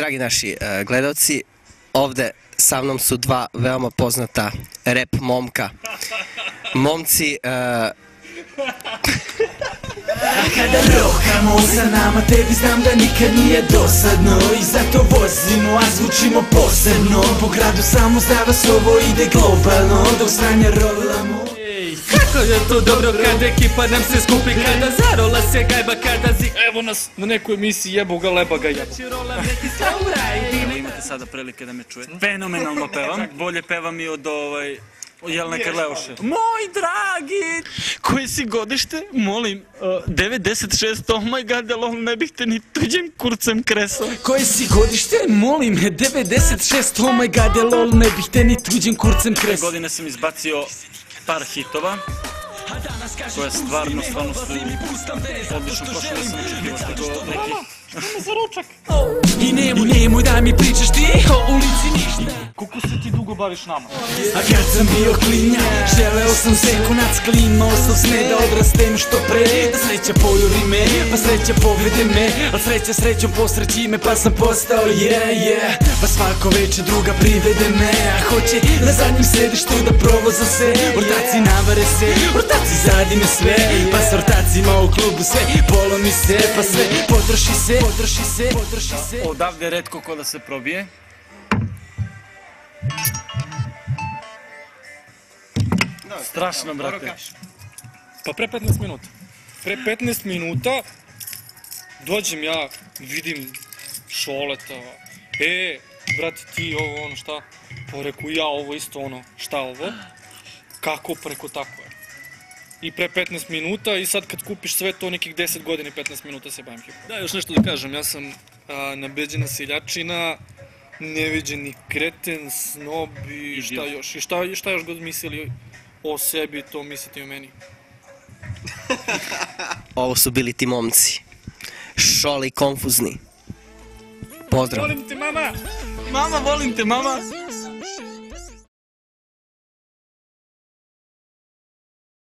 Dragi naši gledalci, ovde sa mnom su dva veoma poznata rap momka. Momci... A kada rokamo sa nama, tebi znam da nikad nije dosadno i zato vozimo, a zvučimo posebno. Po gradu samo za vas ovo ide globalno, dok sranja rolamo. Kako je to dobro kad ekipa nam se skupi, kada zarola se gajba, kada Evo nas na nekoj emisiji Jebo ga leba ga jebo. Imate sada prilike da me čujete. Fenomenalno pevam, bolje pevam i od Jelene Karleuše. Moj dragi! Koje si godište? Molim, 96, oh my god, ali ne bih te ni tuđim kurcem kresao. Koje si godište? Molim, 96, oh my god, lol, ne bih te ni tuđim kurcem kresao. Godine sam izbacio par hitova, koje stvarno su odlično prošle, da sam očekivao što nekih... Za ručak. I nemoj da mi pričaš ti o ulici ništa. Koliko se ti dugo baviš nama? A kad sam bio klinja, želeo sam se konac klin, imao sam sne da odrastem što pre, da sreća pojuri me, pa sreća povede me, al sreća srećom posreći me, pa sam postao pa svako veče druga privede me, a hoće na zadnjem sedištu da provoza se, ortaci navare se, ortaci zadime sve, pa s ortacima u klubu sve polomi se, pa sve potroši se. Odavde retko ko da se probije. Strašno, brate. Pa pre 15 minuta. Pre 15 minuta dođem ja, vidim Šoleta. Brate, ti ovo, ono, šta? Pa reku ja, ovo isto, ono, šta ovo? Kako preko tako je? I pre 15 minuta i sad kad kupiš sve to nekih 10 godina i 15 minuta se bavim hip-hopom. Da, još nešto da kažem, ja sam nabeđena seljačina, neviđeni kreten, snob i šta još? I šta još god mislili o sebi, to mislite i o meni. Ovo su bili ti momci. Šole i Konfuzni. Pozdrav. Volim te, mama! Mama, volim te, mama!